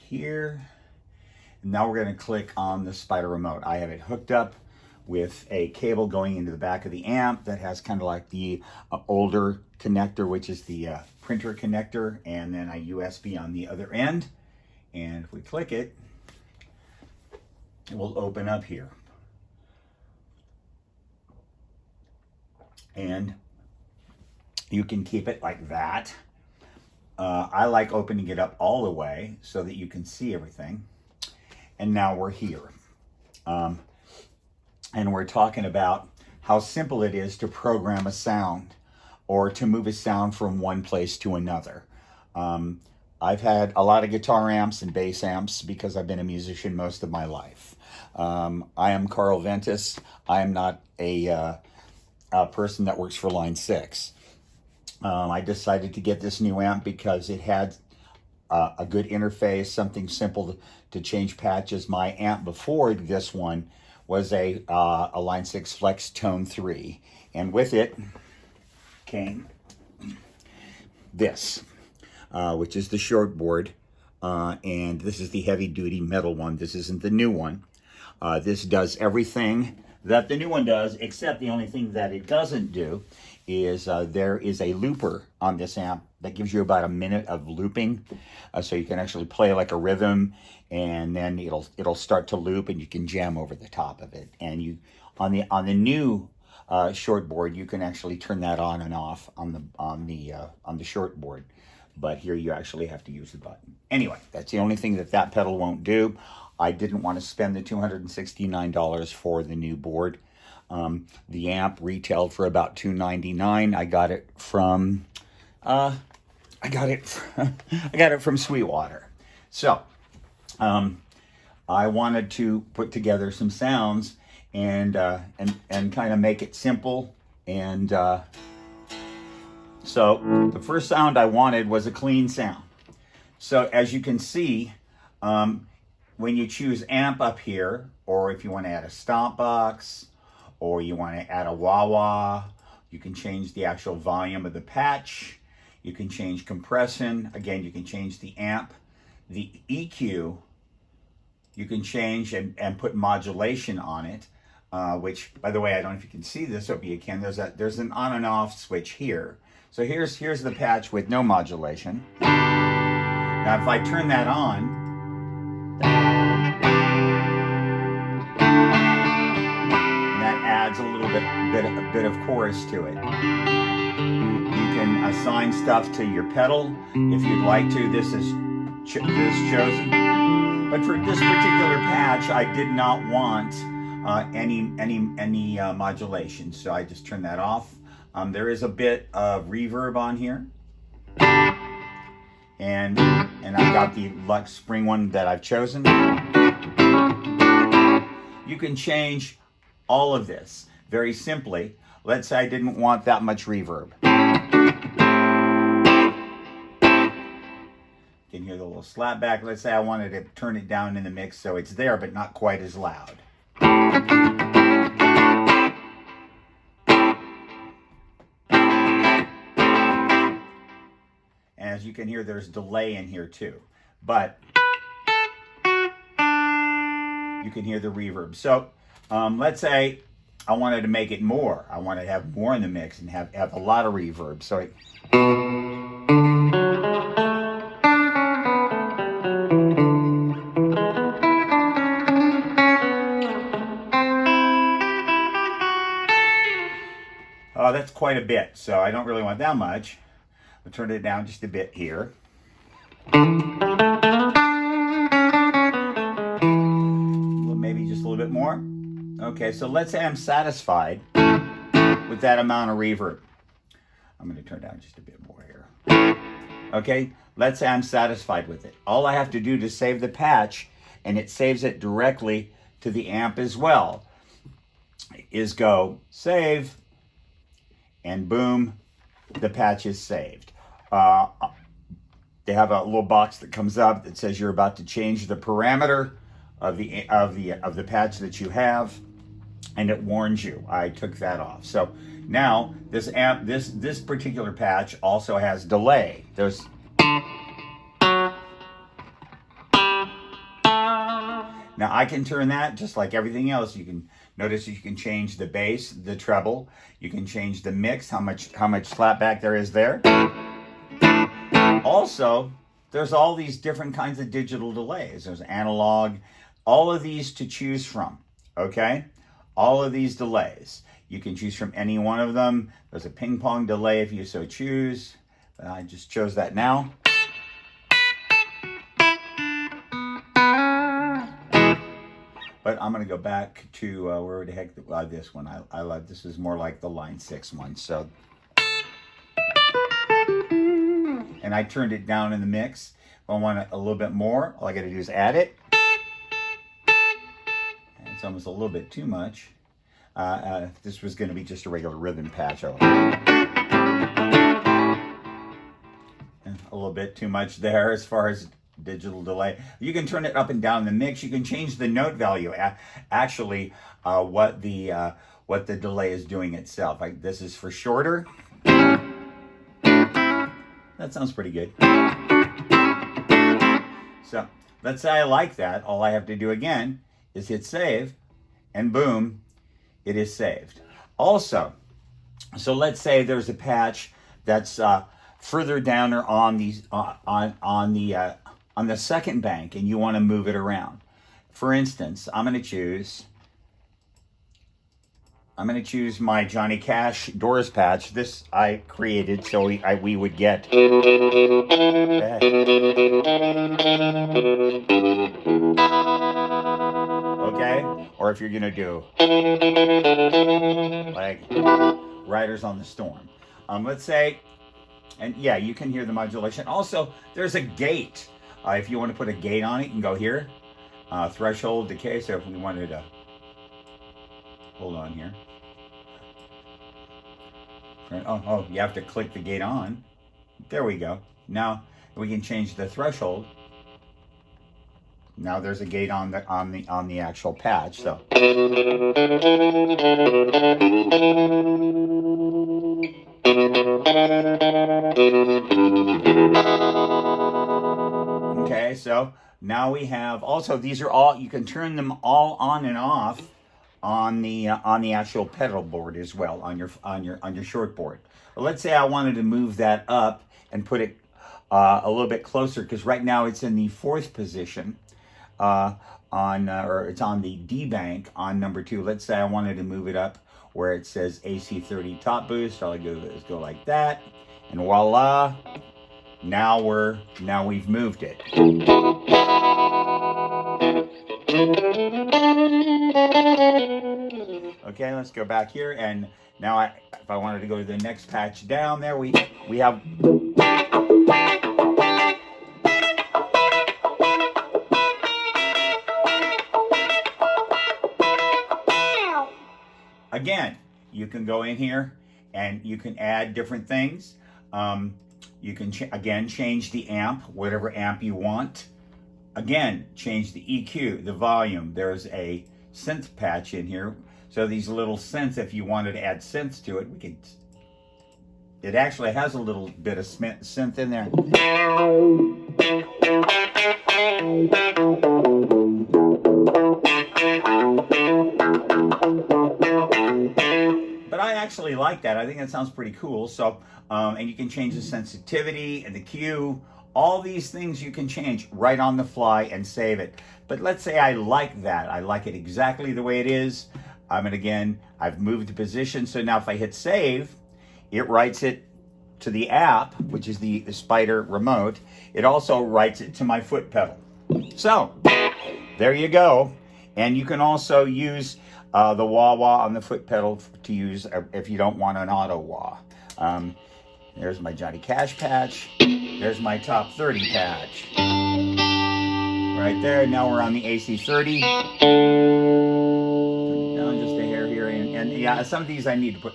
here. Now we're going to click on the spider remote. I have it hooked up with a cable going into the back of the amp that has kind of like the older connector, which is the printer connector, and then a USB on the other end. And if we click it, it will open up here. And you can keep it like that. I like opening it up all the way so that you can see everything. And now we're here. And we're talking about how simple it is to program a sound or to move a sound from one place to another. I've had a lot of guitar amps and bass amps because I've been a musician most of my life. I am Carl Ventus. I am not a person that works for Line 6. I decided to get this new amp because it had a good interface, something simple to change patches. My amp before this one was a Line 6 Flex Tone 3, and with it came this, which is the short board, and this is the heavy duty metal one. This isn't the new one. This does everything that the new one does, except the only thing that it doesn't do is there is a looper on this amp that gives you about a minute of looping, so you can actually play like a rhythm, and then it'll start to loop, and you can jam over the top of it. And you on the new short board, you can actually turn that on and off on the short board, but here you actually have to use the button. Anyway, that's the only thing that pedal won't do. I didn't want to spend the $269 for the new board. The amp retailed for about $299. I got it from Sweetwater. So I wanted to put together some sounds and kind of make it simple. And so the first sound I wanted was a clean sound. So as you can see, when you choose amp up here, or if you want to add a stomp box, or you want to add a wah-wah, you can change the actual volume of the patch. You can change compression. Again, you can change the amp. The EQ, you can change and put modulation on it, which, by the way, I don't know if you can see this, or you can. There's an on and off switch here. So here's the patch with no modulation. Now, if I turn that on, adds a little bit of chorus to it. You can assign stuff to your pedal if you'd like to. This is chosen, but for this particular patch, I did not want any modulation, so I just turned that off. There is a bit of reverb on here, and I've got the Lux Spring one that I've chosen. You can change all of this very simply. Let's say I didn't want that much reverb. You can hear the little slap back. Let's say I wanted to turn it down in the mix so it's there but not quite as loud. And as you can hear, there's delay in here too, but you can hear the reverb. So let's say I wanted to make it more. I wanted to have more in the mix and have a lot of reverb. So that's quite a bit. So I don't really want that much. I'll turn it down just a bit here. Maybe just a little bit more. Okay, so let's say I'm satisfied with that amount of reverb. I'm going to turn down just a bit more here. Okay, let's say I'm satisfied with it. All I have to do to save the patch, and it saves it directly to the amp as well, is go save, and boom, the patch is saved. They have a little box that comes up that says you're about to change the parameter of the patch that you have, and it warns you. I took that off. So now this particular patch also has delay. There's Now I can turn that just like everything else. You can notice you can change the bass, the treble. You can change the mix, how much slapback there is there. Also, there's all these different kinds of digital delays. There's analog, all of these to choose from, okay? All of these delays. You can choose from any one of them. There's a ping pong delay if you so choose. I just chose that now. But I'm going to go back to where the heck this one. I love this is more like the line 6 one. So, and I turned it down in the mix. If I want it a little bit more, all I got to do is add it. And it's almost a little bit too much. This was going to be just a regular rhythm patch. A little bit too much there as far as digital delay. You can turn it up and down the mix. You can change the note value. Actually, what the delay is doing itself. This is for shorter. That sounds pretty good. So let's say I like that. All I have to do again is hit save, and boom, it is saved. Also, so let's say there's a patch that's further down or on these on the second bank, and you want to move it around. For instance, I'm going to choose my Johnny Cash Doors patch. This I created so we would get. Okay? Or if you're going to do like Riders on the Storm. Let's say, and yeah, you can hear the modulation. Also, there's a gate. If you want to put a gate on it, you can go here. Threshold, decay. So if we wanted to, hold on here. Oh, you have to click the gate on. There we go. Now we can change the threshold. Now there's a gate on the actual patch. So okay, so now we have also these are all, you can turn them all on and off on the actual pedal board as well, on your short board. Well, let's say I wanted to move that up and put it a little bit closer, because right now it's in the 4th position or it's on the D bank on number 2. Let's say I wanted to move it up where it says AC30 top boost. All I do is go like that, and voila, now we've moved it. Okay, let's go back here, and now if I wanted to go to the next patch down there, we have again, you can go in here and you can add different things. You can again change the amp, whatever amp you want. Again, change the EQ, the volume. There's a synth patch in here. So these little synths, if you wanted to add synths to it, we could. It actually has a little bit of synth in there. But I actually like that. I think that sounds pretty cool. So, and you can change the sensitivity and the Q. All these things you can change right on the fly and save it. But let's say I like that. I like it exactly the way it is. And again, I've moved the position. So now if I hit save, it writes it to the app, which is the Spider remote. It also writes it to my foot pedal. So there you go. And you can also use the wah-wah on the foot pedal to use if you don't want an auto wah. There's my Johnny Cash patch. There's my top 30 patch. Right there. Now we're on the AC30. Down just a hair here. And yeah, some of these I need to put,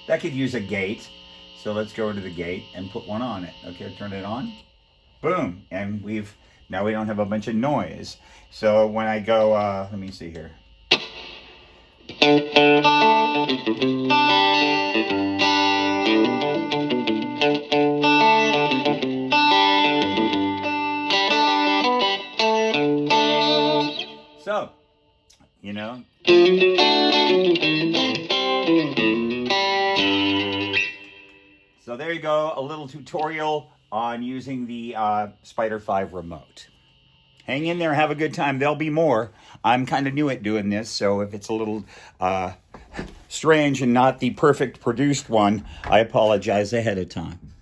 that could use a gate. So let's go to the gate and put one on it. Okay, turn it on. Boom. And now we don't have a bunch of noise. So when I go, let me see here. So you know? So there you go, a little tutorial on using the Spider 5 remote. Hang in there, have a good time. There'll be more. I'm kind of new at doing this, so if it's a little strange and not the perfect produced one, I apologize ahead of time.